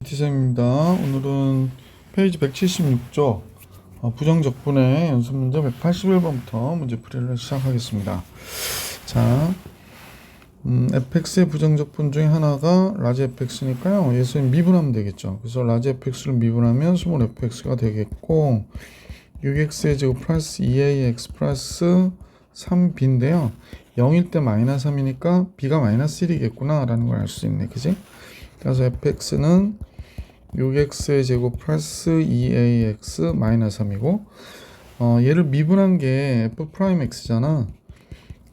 디쌤입니다. 오늘은 페이지 176쪽 부정적분의 연습 문제 181번부터 문제 풀이를 시작하겠습니다. 자, fx의 부정적분 중에 하나가 라지 fx니까요. 예수님 미분하면 되겠죠. 그래서 라지 fx를 미분하면 스몰 fx가 되겠고 6x의 제곱 플러스 2ax 플러스 3b인데요. 0일 때 마이너스 3이니까 b가 마이너스 1이겠구나 라는 걸 알 수 있네. 그지? 그래서 fx는 6x의 제곱 플러스 2ax 마이너스 3이고 얘를 미분한 게 f 프라임 x잖아.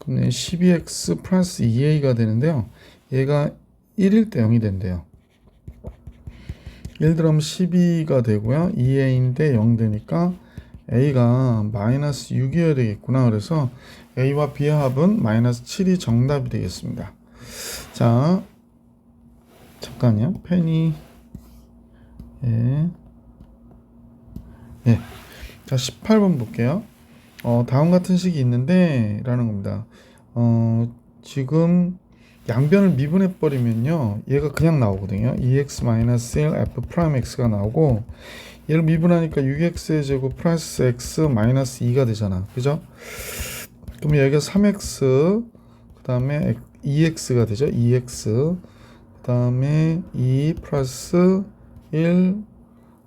그럼 12x 플러스 2a가 되는데요. 얘가 1일 때 0이 된대요. 예를 들면 12가 되고요. 2a인데 0 되니까 a가 마이너스 6이어야 되겠구나. 그래서 a와 b의 합은 마이너스 7이 정답이 되겠습니다. 자, 잠깐요. 펜이 자, 18번 볼게요. 다음 같은 식이 있는데 라는 겁니다. 지금 양변을 미분해 버리면요 얘가 그냥 나오거든요. 2x-1 f'(x가) 나오고 얘를 미분하니까 6x의 제곱 플러스 x 마이너스 2가 되잖아. 그죠? 그럼 여기가 3x 그 다음에 2x가 되죠. 2x 그 다음에 2 플러스 1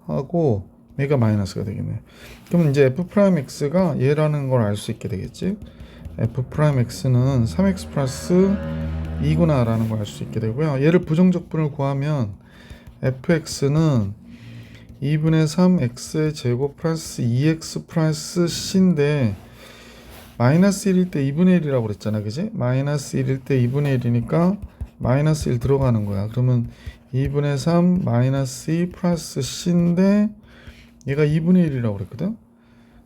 하고 얘가 마이너스가 되겠네. 그럼 이제 f'x가 얘라는 걸 알 수 있게 되겠지. f'x는 3x 플러스 2구나 라는 걸 알 수 있게 되고요. 얘를 부정적분을 구하면 fx는 2분의 3x의 제곱 플러스 2x 플러스 c인데 마이너스 1일 때 2분의 1이라고 그랬잖아. 그지? 마이너스 1일 때 2분의 1이니까 마이너스 1 들어가는 거야. 그러면 2분의 3 마이너스 2 플러스 c인데 얘가 2분의 1이라고 그랬거든.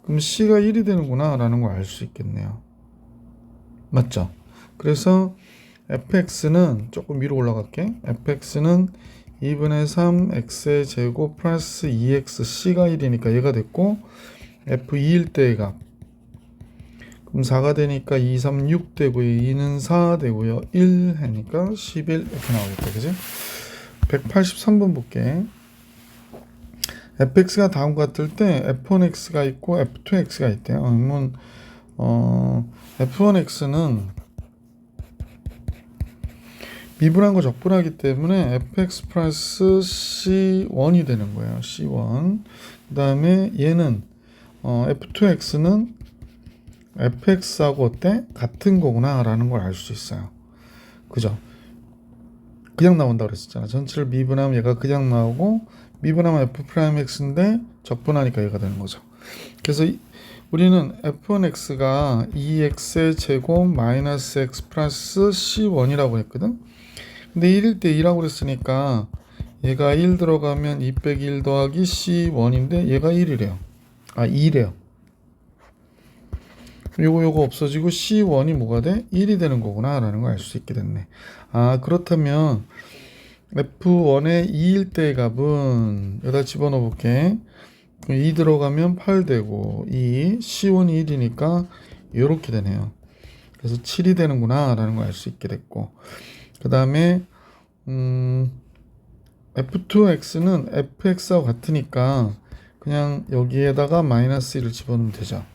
그럼 c가 1이 되는구나 라는 걸 알 수 있겠네요. 맞죠? 그래서 fx는 조금 위로 올라갈게. fx는 2분의 3 x의 제곱 플러스 2x c가 1이니까 얘가 됐고 f2일 때의 값 그럼 4가 되니까 2, 3, 6 되고요. 2는 4 되고요. 1 하니까 11 이렇게 나오겠다. 그지? 183번 볼게. fx가 다음과 같을 때 f1x가 있고 f2x가 있대요. 그러면 f1x는 미분한 거 적분하기 때문에 fx 플러스 c1이 되는 거예요. c1. 그 다음에 얘는 f2x는 fx하고 어때? 같은 거구나 라는 걸 알 수 있어요. 그죠? 그냥 나온다 그랬었잖아. 전체를 미분하면 얘가 그냥 나오고 미분하면 f'x인데 적분하니까 얘가 되는 거죠. 그래서 우리는 f1x가 2x의 제곱 마이너스 x 플러스 c1이라고 했거든. 근데 1일 때 2라고 그랬으니까 얘가 1 들어가면 2 빼기 1 더하기 c1인데 얘가 1이래요. 2래요. 요거 없어지고 c1이 뭐가 돼? 1이 되는 거구나 라는 걸 알 수 있게 됐네. 그렇다면 f1의 2일 때의 값은 여기다 집어넣어 볼게. 2 들어가면 8 되고 2 c1이 1이니까 이렇게 되네요. 그래서 7이 되는구나 라는 걸 알 수 있게 됐고 그 다음에 f2x는 fx와 같으니까 그냥 여기에다가 마이너스 1을 집어넣으면 되죠.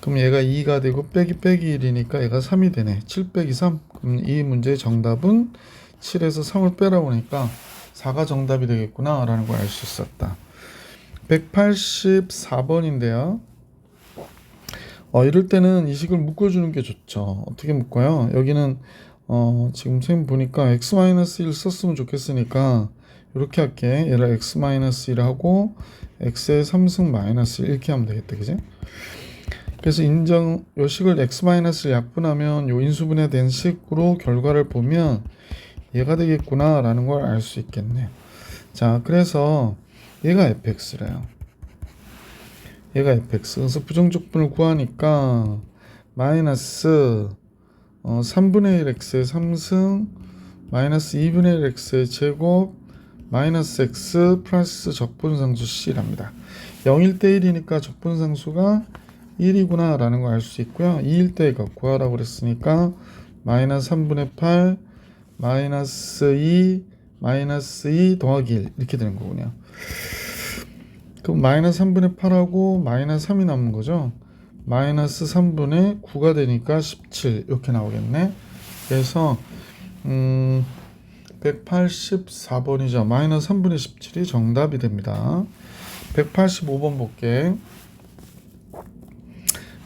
그럼 얘가 2가 되고 빼기 1이니까 얘가 3이 되네. 7 빼기 3. 그럼 이 문제의 정답은 7에서 3을 빼라고 하니까 4가 정답이 되겠구나 라는 걸 알 수 있었다. 184번인데요. 이럴 때는 이 식을 묶어주는 게 좋죠. 어떻게 묶어요? 여기는 지금 선생님 보니까 x-1 썼으면 좋겠으니까 이렇게 할게. 얘를 x-1 하고 x의 3승 마이너스 1 이렇게 하면 되겠다. 그지? 그래서 요 식을 x-를 약분하면 요 인수분해 된 식으로 결과를 보면 얘가 되겠구나 라는 걸 알 수 있겠네. 자, 그래서 얘가 fx래요. 얘가 fx. 그래서 부정적분을 구하니까 마이너스 3분의 1 x의 3승 마이너스 2분의 1 x의 제곱 마이너스 x 플러스 적분상수 c랍니다. 0일 때 1이니까 적분상수가 1이구나 라는 걸 알 수 있고요. 2일 때 값 구하라고 그랬으니까 마이너스 3분의 8 마이너스 2 마이너스 2 더하기 1 이렇게 되는 거군요. 그럼 마이너스 3분의 8하고 마이너스 3이 남은 거죠. 마이너스 3분의 9가 되니까 17 이렇게 나오겠네. 그래서 184번이죠. 마이너스 3분의 17이 정답이 됩니다. 185번 볼게.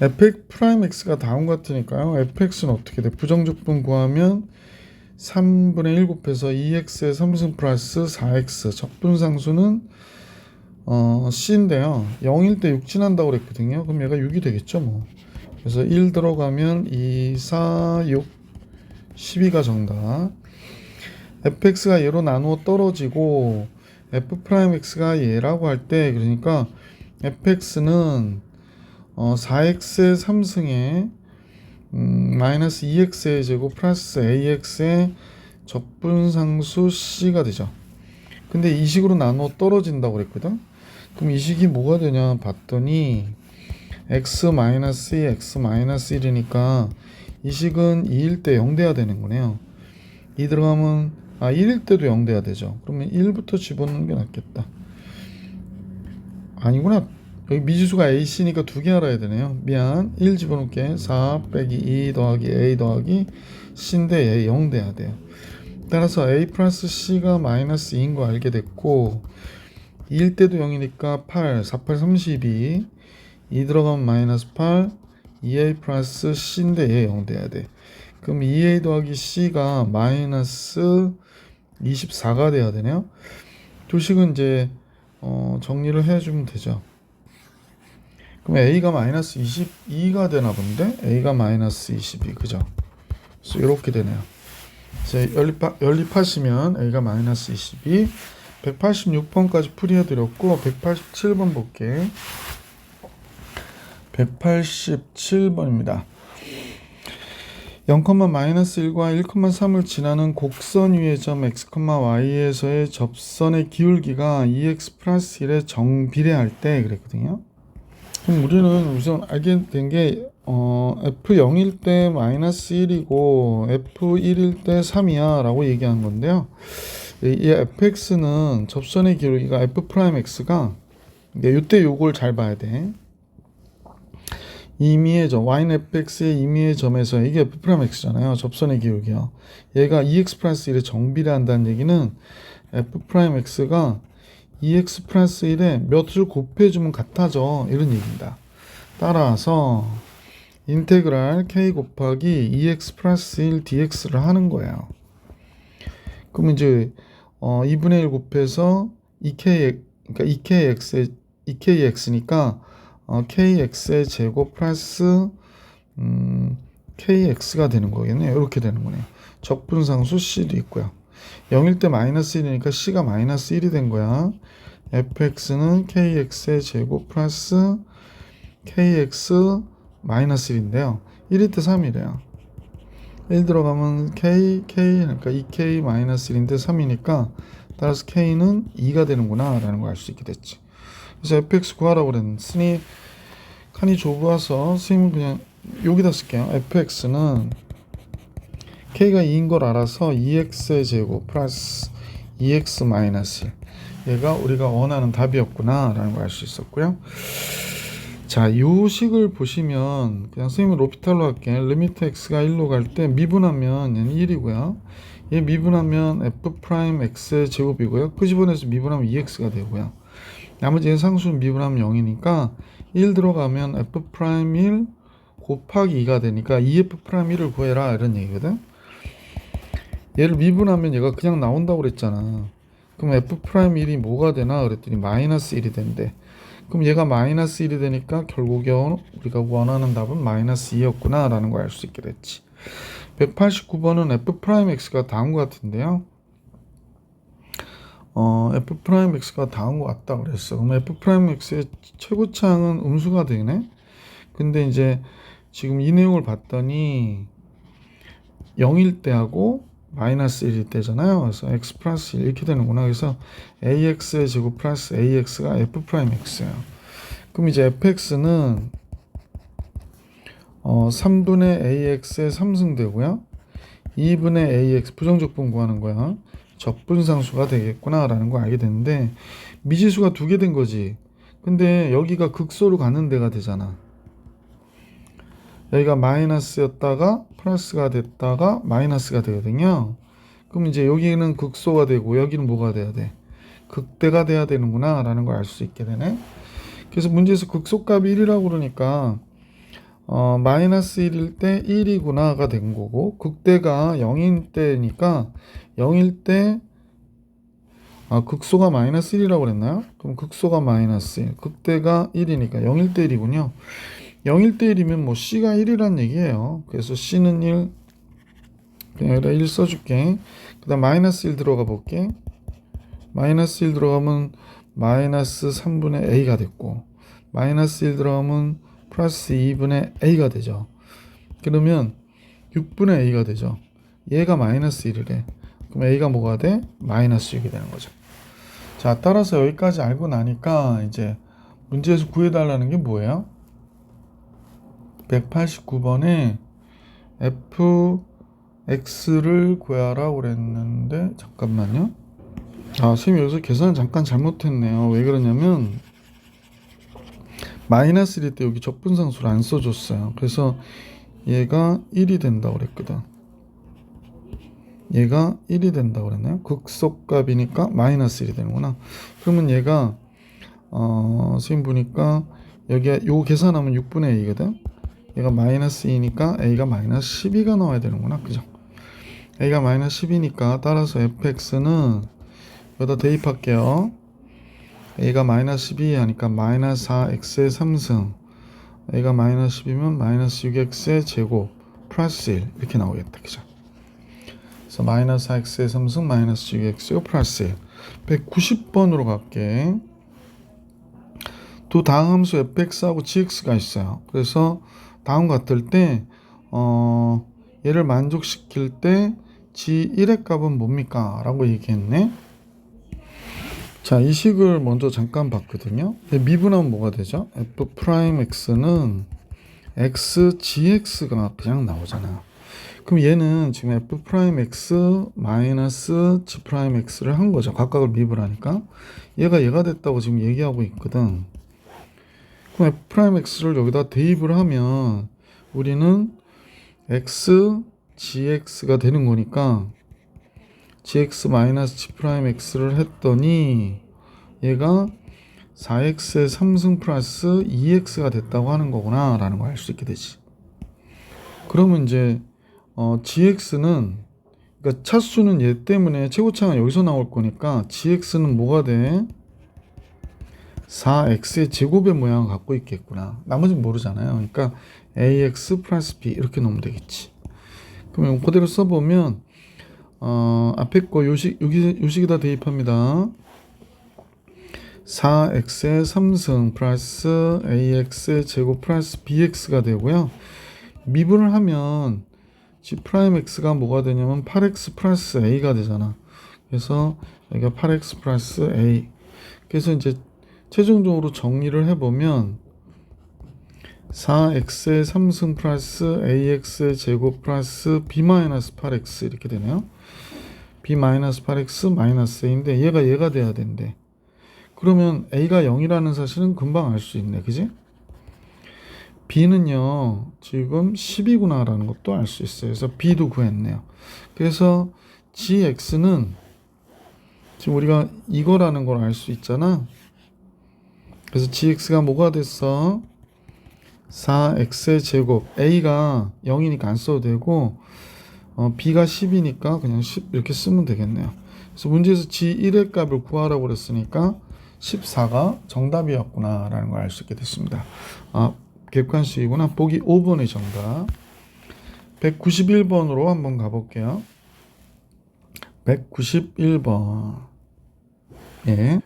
fx 프라임 x가 다음 같으니까요. fx는 어떻게 돼? 부정적분 구하면 3분의 1 곱해서 2x의 3승 플러스 4x 적분상수는 c인데요. 0일 때 6 지난다고 그랬거든요. 그럼 얘가 6이 되겠죠 뭐. 그래서 1 들어가면 2, 4, 6, 12가 정답. fx가 얘로 나누어 떨어지고 f'x가 얘라고 할 때 그러니까 fx는 4x의 3승에 마이너스 2x의 제곱 플러스 ax의 적분상수 c가 되죠. 근데 이 식으로 나누어 떨어진다고 그랬거든. 그럼 이 식이 뭐가 되냐 봤더니 x 마이너스 2, x 마이너스 1이니까 이 식은 2일 때 0 돼야 되는 거네요. 2 들어가면 1일 때도 0 돼야 되죠. 그러면 1부터 집어넣는 게 낫겠다. 아니구나. 여기 미지수가 ac니까 두 개 알아야 되네요. 미안. 1 집어넣을게. 4 빼기 2 더하기 a 더하기 c인데 얘 0 돼야 돼요. 따라서 a 플러스 c가 마이너스 2인 거 알게 됐고 2일 때도 0이니까 8, 4, 8, 32 2 들어가면 마이너스 8 2a 플러스 c인데 얘 0 돼야 돼. 그럼 2a 더하기 c가 마이너스 24가 돼야 되네요. 두 식은 이제 정리를 해주면 되죠. 그럼 a가 마이너스 22가 되나 본데 a가 마이너스 22 그죠? 그래서 이렇게 되네요. 연립하시면 a가 마이너스 22 186번까지 풀이해드렸고 187번 볼게. 187번입니다. 0,-1과 1,3을 지나는 곡선 위의 점 x, y에서의 접선의 기울기가 2x 플러스 1에 정비례할 때 그랬거든요. 그럼 우리는 우선 알게 된 게 f0일 때 마이너스 1이고 f1일 때 3이야 라고 얘기한 건데요. 이 fx는 접선의 기울기가 f'x가 이때 요걸 잘 봐야 돼. 임의의 점, y는 fx의 임의의 점에서 이게 f'x잖아요. 접선의 기울기요. 얘가 2x 플러스 1에 정비례한다는 얘기는 f'x가 2x 플러스 1에 몇을 곱해주면 같아져. 이런 얘기입니다. 따라서 인테그랄 k 곱하기 2x 플러스 1 dx를 하는 거예요. 그럼 이제 2분의 1 곱해서 2k, 그러니까 2kx니까 kx의 제곱 플러스 kx가 되는 거겠네요. 이렇게 되는 거네요. 적분상수 c도 있고요. 0일 때 마이너스 1이니까 c가 마이너스 1이 된 거야. fx는 kx의 제곱 플러스 kx 마이너스 1인데요. 1일 때 3이래요. 1 들어가면 그러니까 2k 마이너스 1인데 3이니까 따라서 k는 2가 되는구나 라는 걸 알 수 있게 됐지. 그래서 fx 구하라고 그랬으니 칸이 좁아서 선생님은 그냥 여기다 쓸게요. fx는 k가 2인 걸 알아서 2x의 제곱 플러스 2x 마이너스 1 얘가 우리가 원하는 답이었구나 라는 걸 알 수 있었고요. 자, 요 식을 보시면 그냥 선생님은 로피탈로 할게. 리미트 x가 1로 갈 때 미분하면 얘는 1이고요. 얘 미분하면 f'x의 제곱이고요. 끄집어내서 미분하면 2x가 되고요. 나머지 얘 상수는 미분하면 0이니까 1 들어가면 f'1 곱하기 2가 되니까 2f'1을 구해라 이런 얘기거든. 얘를 미분하면 얘가 그냥 나온다고 그랬잖아. 그럼 f'1이 뭐가 되나 그랬더니 마이너스 1이 된대. 그럼 얘가 마이너스 1이 되니까 결국에 우리가 원하는 답은 마이너스 2였구나 라는 걸 알 수 있게 됐지. 189번은 f'x가 다음과 같은데요. f'x가 다음과 같다 그랬어. 그럼 f'x의 최고차항은 음수가 되네. 근데 이제 지금 이 내용을 봤더니 0일 때하고 마이너스 1일 때잖아요. 그래서 x 플러스 1 이렇게 되는구나. 그래서 ax의 제곱 플러스 ax가 f'x예요. 그럼 이제 fx는 3분의 ax의 3승 되고요. 2분의 ax 부정적분 구하는 거야. 적분상수가 되겠구나 라는 걸 알게 됐는데, 미지수가 두 개 된 거지. 근데 여기가 극소로 가는 데가 되잖아. 여기가 마이너스였다가 플러스가 됐다가 마이너스가 되거든요. 그럼 이제 여기는 극소가 되고 여기는 뭐가 돼야 돼? 극대가 돼야 되는구나 라는 걸 알 수 있게 되네. 그래서 문제에서 극소값이 1이라고 그러니까 마이너스 1일 때 1이구나가 된 거고, 극대가 0일 때니까 0일 때 극소가 마이너스 1이라고 그랬나요? 그럼 극소가 마이너스 1, 극대가 1이니까 0일 때 1이군요. 0일 때 1이면 뭐 C가 1이란 얘기예요. 그래서 C는 1, 그냥 여기다 1 써줄게. 그 다음 마이너스 1 들어가 볼게. 마이너스 1 들어가면 마이너스 3분의 A가 됐고, 마이너스 1 들어가면 플러스 2분의 A가 되죠. 그러면 6분의 A가 되죠. 얘가 마이너스 1이래. 그럼 A가 뭐가 돼? 마이너스 6이 되는 거죠. 자, 따라서 여기까지 알고 나니까 이제 문제에서 구해달라는 게 뭐예요? 189번에 fx를 구하라고 그랬는데, 잠깐만요. 선생님 여기서 계산을 잠깐 잘못했네요. 왜 그러냐면 마이너스 1일 때 여기 적분상수를 안 써줬어요. 그래서 얘가 1이 된다고 그랬거든. 얘가 1이 된다고 그랬나요? 극소값이니까 마이너스 1이 되는구나. 그러면 얘가 선생님 보니까 여기에 요 계산하면 6분의 A거든. 얘가 마이너스 2니까 A가 마이너스 12가 나와야 되는구나. 그죠? A가 마이너스 10이니까 따라서 fx는 여기다 대입할게요. A가 마이너스 12 하니까 마이너스 4x의 3승, A가 마이너스 10이면 마이너스 6x의 제곱 플러스 1 이렇게 나오겠다. 그죠? 그래서 마이너스 4x의 3승 마이너스 6x의 플러스 1. 190번으로 갈게. 두 다항함수 fx하고 gx가 있어요. 그래서 다음 같을 때 얘를 만족시킬 때 g1의 값은 뭡니까? 라고 얘기했네. 자, 이 식을 먼저 잠깐 봤거든요. 미분하면 뭐가 되죠? f'x는 x, gx가 그냥 나오잖아요. 그럼 얘는 지금 f'x 마이너스 g'x를 한 거죠. 각각을 미분하니까. 얘가 됐다고 지금 얘기하고 있거든. 그럼 f'x를 여기다 대입을 하면 우리는 x, gx가 되는 거니까 gx 마이너스 g'x를 했더니 얘가 4x의 3승 플러스 2x가 됐다고 하는 거구나 라는 걸 알 수 있게 되지. 그러면 이제 gx는, 그러니까 차수는 얘 때문에 최고차가 여기서 나올 거니까 gx는 뭐가 돼? 4x의 제곱의 모양을 갖고 있겠구나. 나머지는 모르잖아요. 그러니까 ax 플러스 b 이렇게 놓으면 되겠지. 그러면 그대로 써보면 앞에 거 요식에다 대입합니다. 4x의 3승 플러스 ax의 제곱 플러스 bx가 되고요. 미분을 하면 g'x가 뭐가 되냐면 8x 플러스 a가 되잖아. 그래서 여기가 8x 플러스 a. 그래서 이제 최종적으로 정리를 해보면 4x의 3승 플러스 ax의 제곱 플러스 b-8x 이렇게 되네요. b-8x 마이너스 a인데 얘가 돼야 된대. 그러면 a가 0이라는 사실은 금방 알 수 있네. 그지? b는요 지금 10이구나 라는 것도 알 수 있어요. 그래서 b도 구했네요. 그래서 gx는 지금 우리가 이거라는 걸 알 수 있잖아. 그래서 gx가 뭐가 됐어? 4x의 제곱, a가 0이니까 안 써도 되고 b가 10이니까 그냥 10 이렇게 쓰면 되겠네요. 그래서 문제에서 g1의 값을 구하라고 그랬으니까 14가 정답이었구나 라는 걸 알 수 있게 됐습니다. 객관식이구나. 보기 5번의 정답. 191번으로 한번 가볼게요. 191번. 예.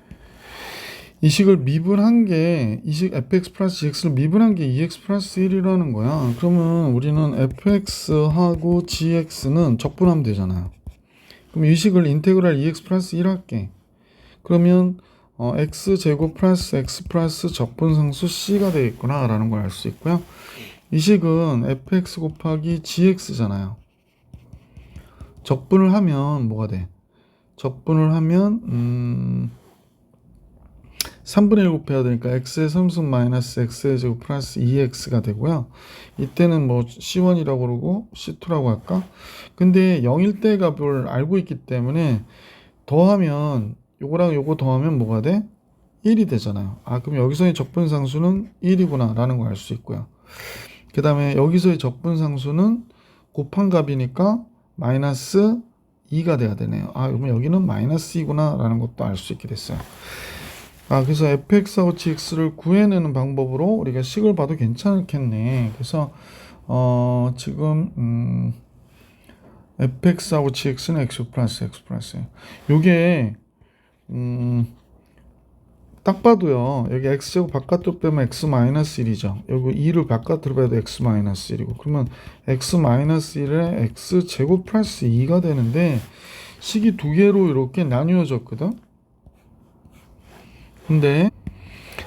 이 식을 미분한 게, 이 식 fx 플러스 gx를 미분한 게 2x 플러스 1이라는 거야. 그러면 우리는 fx하고 gx는 적분하면 되잖아요. 그럼 이 식을 인테그랄 2x 플러스 1 할게. 그러면 x제곱 플러스 x 플러스 적분상수 c가 되겠구나 라는 걸 알 수 있고요. 이 식은 fx 곱하기 gx잖아요. 적분을 하면 뭐가 돼? 적분을 하면 3분의 1 곱해야 되니까 x의 3승 마이너스 x의 제곱 플러스 2x가 되고요. 이때는 뭐 c1이라고 그러고 c2라고 할까? 근데 0일 때 값을 알고 있기 때문에 더하면 요거랑 요거 더하면 뭐가 돼? 1이 되잖아요. 아, 그럼 여기서의 적분상수는 1이구나 라는 걸 알 수 있고요. 그 다음에 여기서의 적분상수는 곱한 값이니까 마이너스 2가 돼야 되네요. 아, 그러면 여기는 마이너스 2구나 라는 것도 알 수 있게 됐어요. 아, 그래서 fx하고 gx를 구해내는 방법으로 우리가 식을 봐도 괜찮겠네. 그래서 지금 fx하고 gx는 x 플러스 x 플러스 요게 딱 봐도요. 여기 x제곱 바깥으로 빼면 x 마이너스 1이죠. 여기 2를 바깥으로 빼도 x 마이너스 1이고 그러면 x 마이너스 1에 x 제곱 플러스 2가 되는데 식이 두 개로 이렇게 나뉘어졌거든. 근데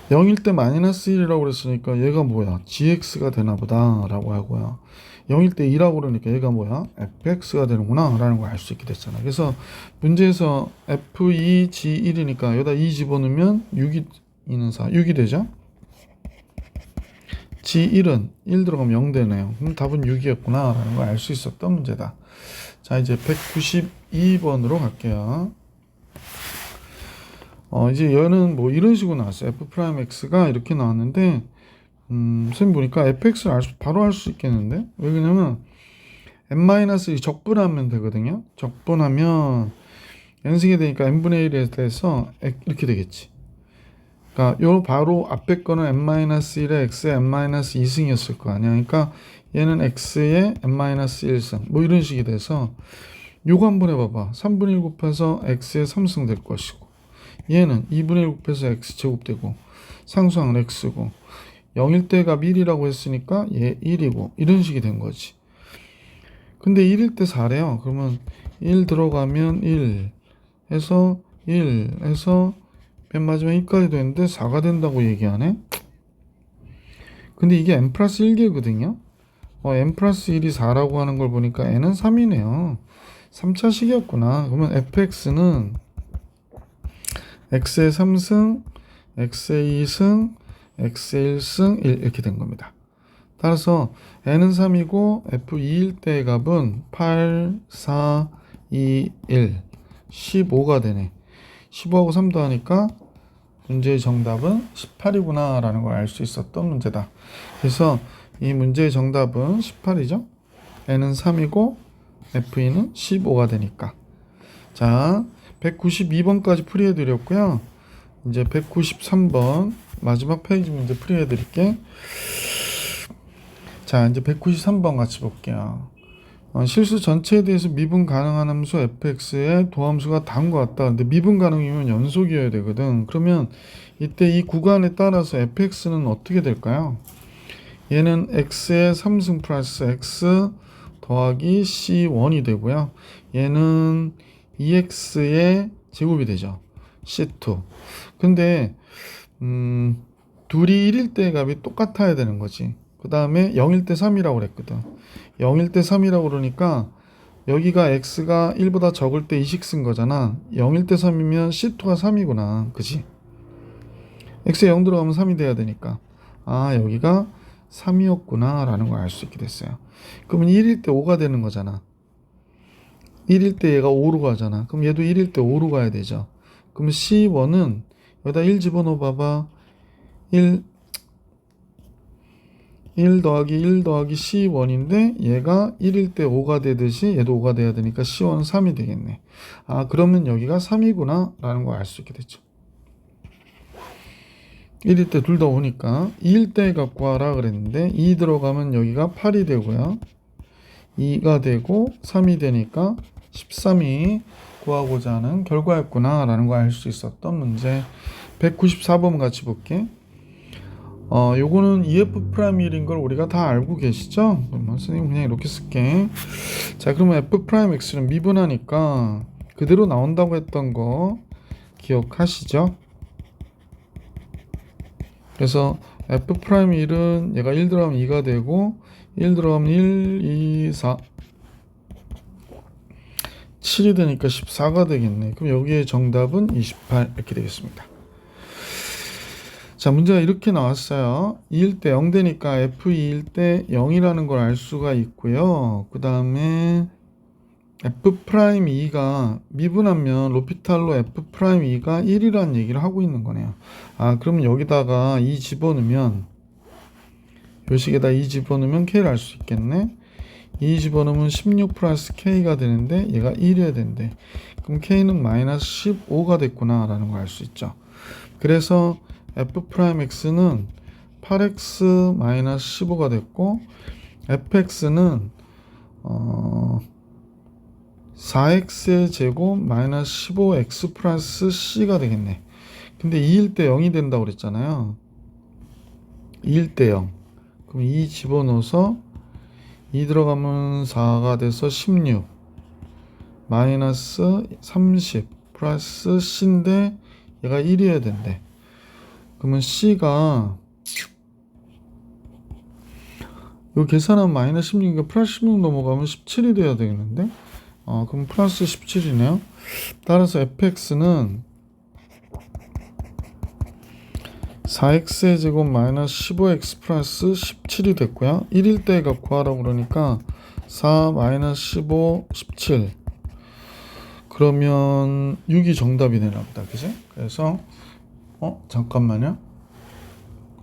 0일 때 마이너스 1이라고 그랬으니까 얘가 뭐야? gx가 되나 보다 라고 하고요. 0일 때 2라고 그러니까 얘가 뭐야? fx가 되는구나 라는 걸 알 수 있게 됐잖아. 그래서 문제에서 f2 g1이니까 여기다 2 집어넣으면 6이 2는 4 6이 되죠. g1은 1 들어가면 0 되네요. 그럼 답은 6이었구나 라는 걸 알 수 있었던 문제다. 자, 이제 192번으로 갈게요. 이제 얘는 뭐 이런 식으로 나왔어요. f'x가 이렇게 나왔는데 선생님 보니까 fx를 바로 알 수 있겠는데? 왜냐면 n-1 적분하면 되거든요. 적분하면 n승이 되니까 n분의 1에 대해서 이렇게 되겠지. 그러니까 요 바로 앞에 거는 n-1에 x의 n-2승이었을 거 아니야. 그러니까 얘는 x의 n-1승 뭐 이런 식이 돼서 요거 한번 해봐봐. 3분의 1 곱해서 x의 3승 될 것이고 얘는 2분의 1 곱해서 x제곱 되고 상수항은 x고 0일 때가 1이라고 했으니까 얘 1이고 이런 식이 된 거지. 근데 1일 때 4래요. 그러면 1 들어가면 1 해서 1 해서 맨 마지막 1까지 되는데 4가 된다고 얘기하네. 근데 이게 n 플러스 1개거든요. n 플러스 1이 4라고 하는 걸 보니까 n은 3이네요. 3차식이었구나. 그러면 fx는 x의 3승, x의 2승, x의 1승 1 이렇게 된 겁니다. 따라서 n은 3이고 f2일 때의 값은 8, 4, 2, 1, 15가 되네. 15하고 3 더하니까 문제의 정답은 18이구나 라는 걸 알 수 있었던 문제다. 그래서 이 문제의 정답은 18이죠. n은 3이고 f2는 15가 되니까. 자, 192번까지 풀이해 드렸고요. 이제 193번 마지막 페이지 문제 풀이해 드릴게. 자, 이제 193번 같이 볼게요. 실수 전체에 대해서 미분 가능한 함수 fx의 도함수가 다음과 같다. 근데 미분 가능이면 연속이어야 되거든. 그러면 이때 이 구간에 따라서 fx는 어떻게 될까요? 얘는 x의 3승 플러스 x 더하기 c1이 되고요. 얘는 2x의 제곱이 되죠. c2. 근데 둘이 1일 때 값이 똑같아야 되는 거지. 그 다음에 0일 때 3이라고 그랬거든. 0일 때 3이라고 그러니까 여기가 x가 1보다 적을 때 2씩 쓴 거잖아. 0일 때 3이면 c2가 3이구나. 그치? x에 0 들어가면 3이 돼야 되니까. 아, 여기가 3이었구나 라는 걸 알 수 있게 됐어요. 그러면 1일 때 5가 되는 거잖아. 1일 때 얘가 5로 가잖아. 그럼 얘도 1일 때 5로 가야 되죠. 그럼 C1은 여기다 1 집어넣어 봐봐. 1 더하기 1 더하기 C1인데 얘가 1일 때 5가 되듯이 얘도 5가 돼야 되니까 C1은 3이 되겠네. 아, 그러면 여기가 3이구나 라는 걸 알 수 있게 됐죠. 1일 때 둘 다 5니까 2일 때 갖고 와라 그랬는데 2 들어가면 여기가 8이 되고요. 2가 되고 3이 되니까 13이 구하고자 하는 결과였구나 라는 걸 알 수 있었던 문제. 194번 같이 볼게. 요거는 EF'1인 걸 우리가 다 알고 계시죠? 그러면 선생님 그냥 이렇게 쓸게. 자, 그러면 F'X는 미분하니까 그대로 나온다고 했던 거 기억하시죠? 그래서 F'X은 얘가 1 들어가면 2가 되고 1 들어가면 1, 2, 4 7이 되니까 14가 되겠네. 그럼 여기에 정답은 28 이렇게 되겠습니다. 자, 문제가 이렇게 나왔어요. 2일 때 0 되니까 F2일 때 0이라는 걸 알 수가 있고요. 그 다음에 F'2가 미분하면 로피탈로 F'2가 1이라는 얘기를 하고 있는 거네요. 아, 그럼 여기다가 2 집어넣으면, 요식에다 2 집어넣으면 K를 알 수 있겠네. 2 집어넣으면 16 플러스 K가 되는데 얘가 1이어야 된대. 그럼 K는 마이너스 15가 됐구나 라는 걸 알 수 있죠. 그래서 F'X는 8X 마이너스 15가 됐고, FX는 4x의 제곱 마이너스 15x 플러스 c가 되겠네. 근데 2일 때 0이 된다고 그랬잖아요. 2일 때 0. 그럼 2 집어넣어서 2 들어가면 4가 돼서 16 마이너스 30 플러스 c인데 얘가 1이어야 된대. 그러면 c가 요 계산하면 마이너스 16이니까 플러스 16 넘어가면 17이 돼야 되겠는데? 그럼 플러스 17이네요. 따라서 fx는 4x의 제곱 마이너스 15x 플러스 17이 됐고요. 1일 때 값 구하라고 그러니까 4 마이너스 15 17 그러면 6이 정답이 되나 보다. 그지? 그래서 잠깐만요.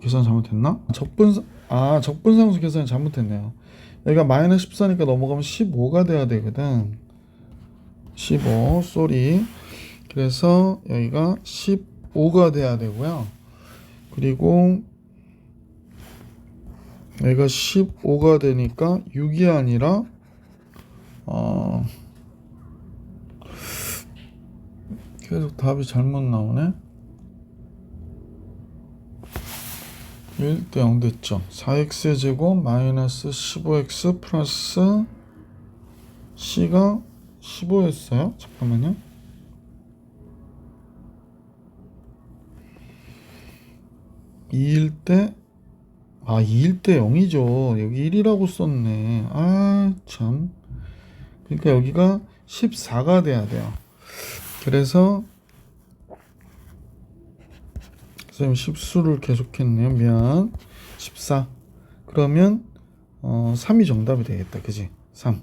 계산 잘못했나? 적분상수 계산이 잘못했네요. 여기가 마이너스 14니까 넘어가면 15가 돼야 되거든. 15 쏘리. 그래서 여기가 15가 돼야 되고요. 그리고 여기가 15가 되니까 6이 아니라 계속 답이 잘못 나오네. 1대 0 됐죠. 4x의 제곱 마이너스 15x 플러스 c가 15였어요. 잠깐만요. (2일 때) 2일 때 0이죠. 여기 1이라고 썼네. 참. 그러니까 여기가 14가 돼야 돼요. 그래서 선생님 십수를 계속했네요. 미안. 14. 그러면 3이 정답이 되겠다. 그지? 3.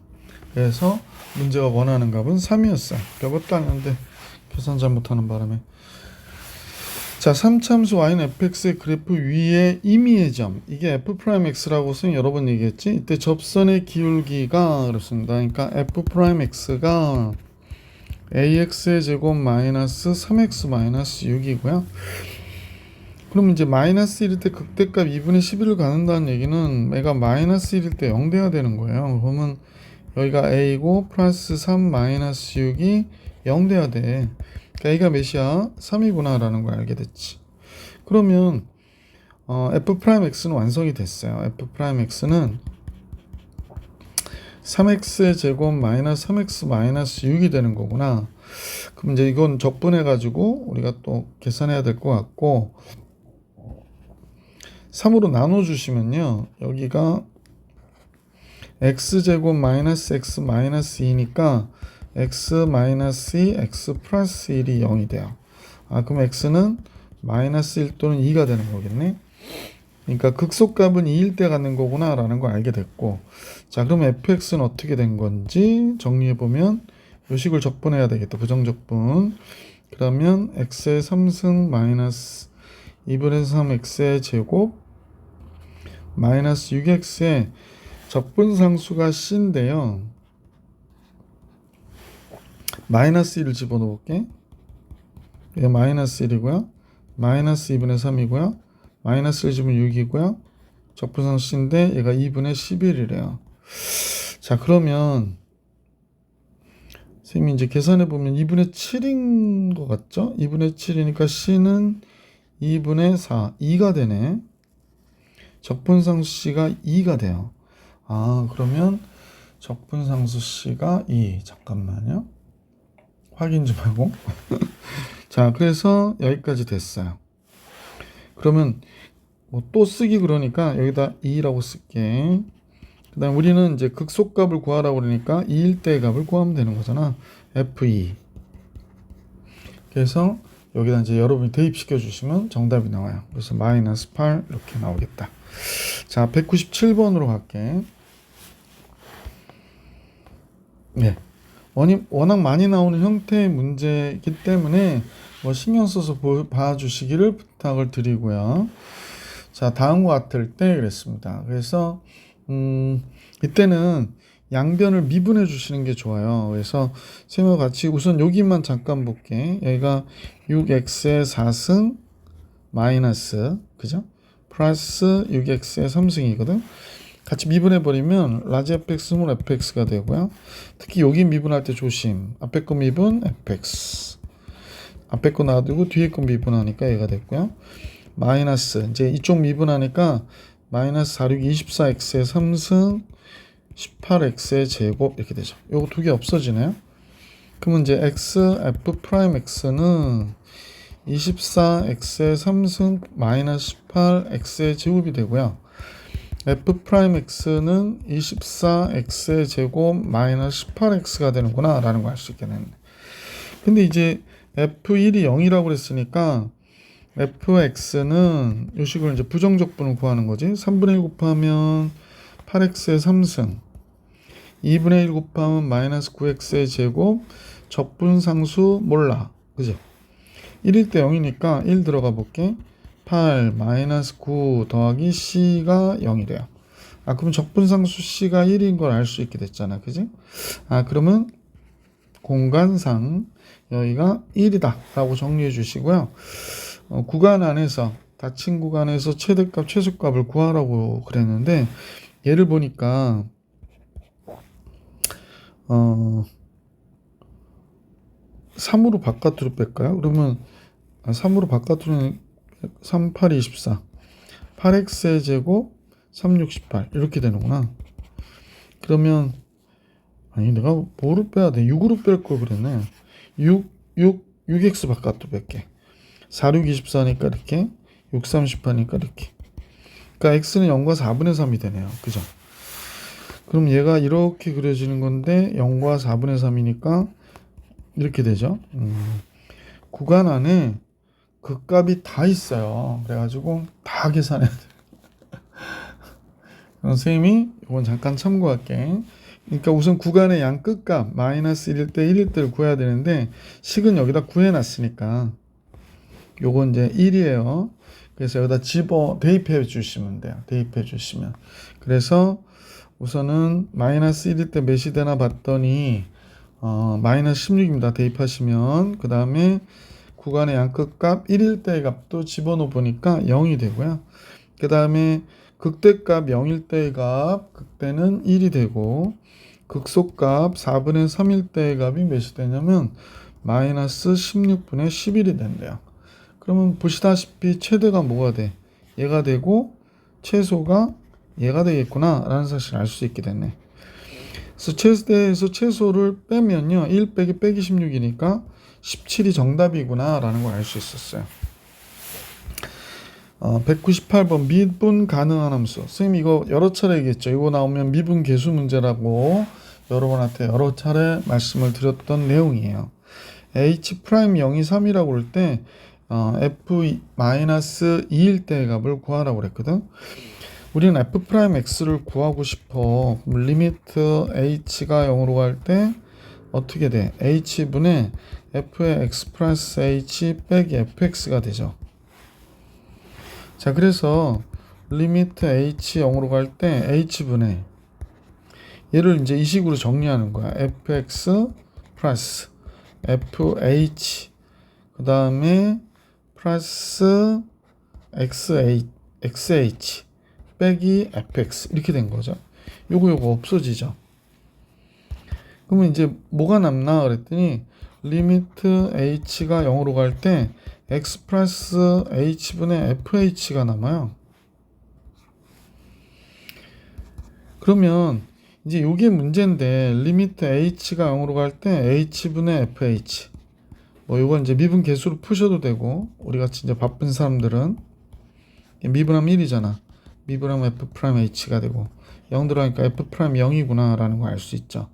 그래서 문제가 원하는 값은 3이었어요. 별것도 아닌데 계산 잘못하는 바람에. 자, 3참수 y는 fx의 그래프 위에 임의의 점. 이게 f'x라고 선생님 여러 번 얘기했지? 이때 접선의 기울기가 그렇습니다. 그러니까 f'x가 ax의 제곱 마이너스 3x 마이너스 6이고요. 그럼 이제 마이너스 1일 때 극대값 2분의 11을 갖는다는 얘기는 얘가 마이너스 1일 때 0 돼야 되는 거예요. 그러면 여기가 a고 플러스 3 마이너스 6이 0 돼야 돼. 그러니까 a가 몇이야? 3이구나 라는 걸 알게 됐지. 그러면 f'x는 완성이 됐어요. f'x는 3x의 제곱 마이너스 3x 마이너스 6이 되는 거구나. 그럼 이제 이건 적분해 가지고 우리가 또 계산해야 될 것 같고, 3으로 나눠주시면요, 여기가 x제곱 마이너스 x 마이너스 2니까 x 마이너스 2 x 플러스 1이 0이 돼요. 그럼 x는 마이너스 1 또는 2가 되는 거겠네. 그러니까 극소값은 2일 때 갖는 거구나 라는 걸 알게 됐고, 자, 그럼 fx는 어떻게 된 건지 정리해보면 요식을 적분해야 되겠다. 부정적분. 그러면 x의 3승 마이너스 2분의 3x의 제곱 마이너스 6x의 적분상수가 c인데요. 마이너스 1을 집어넣어 볼게. 이게 마이너스 1이고요. 마이너스 2분의 3이고요. 마이너스 1 집으면 6이고요. 적분상수 c인데 얘가 2분의 11이래요. 자, 그러면 선생님이 이제 계산해 보면 2분의 7인 것 같죠? 2분의 7이니까 c는 2분의 4, 2가 되네. 적분상수 c가 2가 돼요. 그러면 적분상수 c가 2. 잠깐만요. 확인 좀 하고. 자, 그래서 여기까지 됐어요. 그러면 뭐 또 쓰기 그러니까 여기다 2라고 쓸게. 그 다음 우리는 이제 극소값을 구하라고 그러니까 2일 때의 값을 구하면 되는 거잖아. F2. 그래서 여기다 이제 여러분이 대입시켜 주시면 정답이 나와요. 그래서 마이너스 8 이렇게 나오겠다. 자, 197번으로 갈게. 네. 워낙 많이 나오는 형태의 문제이기 때문에 뭐 신경 써서 봐주시기를 부탁을 드리고요. 자, 다음과 같을 때 그랬습니다. 그래서 이때는 양변을 미분해 주시는 게 좋아요. 그래서 셈과 같이 우선 여기만 잠깐 볼게. 여기가 6x의 4승 마이너스, 그죠? 플러스 6x의 3승이거든. 같이 미분해 버리면 라지 fx, 스몰 fx가 되고요. 특히 여기 미분할 때 조심. 앞에 거 미분 fx. 앞에 거 놔두고 뒤에 거 미분하니까 얘가 됐고요. 마이너스, 이제 이쪽 미분하니까 마이너스 4, 6, 24x의 3승 18x의 제곱 이렇게 되죠. 요거 두 개 없어지네요. 그러면 이제 x f 프라임 x는 24x의 3승 마이너스 18x의 제곱이 되고요. f 프라임 x는 24x의 제곱 마이너스 18x가 되는구나 라는 걸 알 수 있겠네. 근데 이제 f1이 0이라고 그랬으니까 fx는 이 식으로 이제 부정적분을 구하는 거지. 3분의 1 곱하면 8x의 3승, 2분의 1 곱하면 마이너스 9x의 제곱, 적분상수 몰라. 그죠? 1일 때 0이니까 1 들어가 볼게. 8 마이너스 9 더하기 c가 0이래요. 아, 그럼 적분상수 c가 1인 걸 알 수 있게 됐잖아. 그지? 아, 그러면 공간상 여기가 1이다 라고 정리해 주시고요. 구간 안에서, 닫힌 구간에서 최대값, 최소값을 구하라고 그랬는데 얘를 보니까 3으로 바깥으로 뺄까요? 그러면 3으로 바깥으로는 3, 8, 24 8x의 제곱 3, 6, 18 이렇게 되는구나. 그러면 아니 내가 뭐로 빼야 돼? 6으로 뺄 걸 그랬네. 6x 바깥으로 뺄게. 4, 6, 24니까 이렇게 6, 3, 18니까 이렇게. 그러니까 x는 0과 4분의 3이 되네요. 그죠? 그럼 얘가 이렇게 그려지는 건데 0과 4분의 3이니까 이렇게 되죠. 구간 안에 그 값이 다 있어요. 그래가지고 다 계산해야 돼. 선생님이 이건 잠깐 참고할게. 그러니까 우선 구간의 양 끝값 마이너스 1일 때 1일 때를 구해야 되는데 식은 여기다 구해놨으니까 요건 이제 1이에요. 그래서 여기다 대입해 주시면 돼요. 대입해 주시면. 그래서 우선은 마이너스 1일 때 몇이 되나 봤더니 마이너스 16입니다. 대입하시면 그 다음에 구간의 양끝값 1일 때 값도 집어넣어 보니까 0이 되고요. 그 다음에 극대값 0일 때의 값, 극대는 1이 되고 극소값 4분의 3일 때의 값이 몇이 되냐면 마이너스 16분의 11이 된대요. 그러면 보시다시피 최대가 뭐가 돼? 얘가 되고 최소가 얘가 되겠구나 라는 사실을 알 수 있게 됐네. 그래서 최대에서 최소를 빼면요 1 빼기 16이니까 17이 정답이구나 라는 걸 알 수 있었어요. 198번 미분 가능한 함수. 선생님 이거 여러 차례 얘기했죠. 이거 나오면 미분 계수 문제라고 여러분한테 여러 차례 말씀을 드렸던 내용이에요. h 프라임 0이 3이라고 그럴 때 f-2일 때의 값을 구하라고 그랬거든. 우리는 f 프라임 x를 구하고 싶어. 그럼 리미트 h가 0으로 갈 때 어떻게 돼? h분의 f의 x 플러스 h 빼기 fx가 되죠. 자, 그래서 리미트 h 0으로 갈 때 h분의 얘를 이제 이 식으로 정리하는 거야. fx 플러스 fh 그 다음에 플러스 xh 빼기 fx 이렇게 된 거죠. 요거 없어지죠. 그러면 이제 뭐가 남나 그랬더니 리미트 h가 0으로 갈 때 x 플러스 h분의 fh가 남아요. 그러면 이제 요게 문제인데 리미트 h가 0으로 갈 때 h분의 fh 뭐 요건 이제 미분 계수로 푸셔도 되고 우리 같이 이제 바쁜 사람들은 미분하면 1이잖아. 미분하면 f 프라임 h가 되고 0 들어가니까 f 프라임 0이구나 라는 걸 알 수 있죠.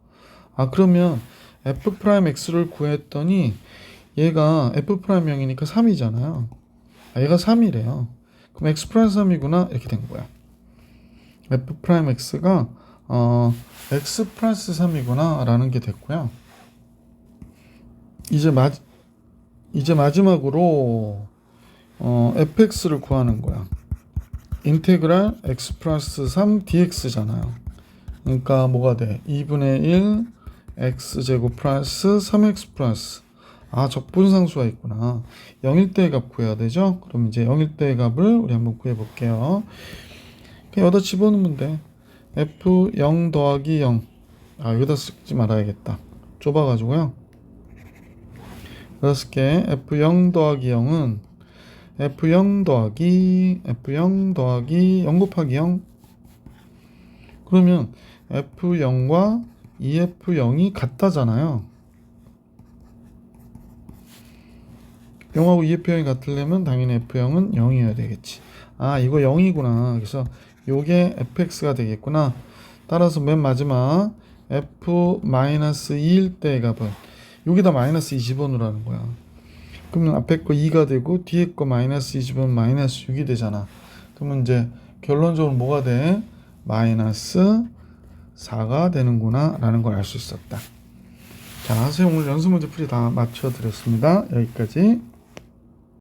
아, 그러면 f 프라임 x를 구했더니 얘가 f 프라임 0이니까 3이잖아요. 얘가 3이래요. 그럼 x 플러스 3이구나 이렇게 된 거야. f 프라임 x가 x 플러스 3이구나 라는 게 됐고요. 이제 마지막으로 fx를 구하는 거야. 인테그랄 x 플러스 3 dx잖아요. 그러니까 뭐가 돼? 2분의 1 x제곱 플러스 3x 플러스 적분상수가 있구나. 0일 때의 값 구해야 되죠? 그럼 이제 0일 때의 값을 우리 한번 구해 볼게요. 그냥 여기다 집어넣으면 돼. f0 더하기 0. 여기다 쓰지 말아야겠다. 좁아가지고요. 여기다 쓸게. f0 더하기 0은 f0 더하기 0 곱하기 0. 그러면 f0과 2f0이 같다잖아요. 0하고 2f0이 같으려면 당연히 f0은 0이어야 되겠지. 이거 0이구나. 그래서 요게 fx가 되겠구나. 따라서 맨 마지막 f-2일 때의 값은 여기다 마이너스 20원 넣으라는 거야. 그러면 앞에 거 2가 되고 뒤에 거 마이너스 20은 마이너스 6이 되잖아. 그러면 이제 결론적으로 뭐가 돼? 마이너스 4가 되는구나 라는 걸 알 수 있었다. 자, 선생님 오늘 연습 문제 풀이 다 맞춰 드렸습니다. 여기까지.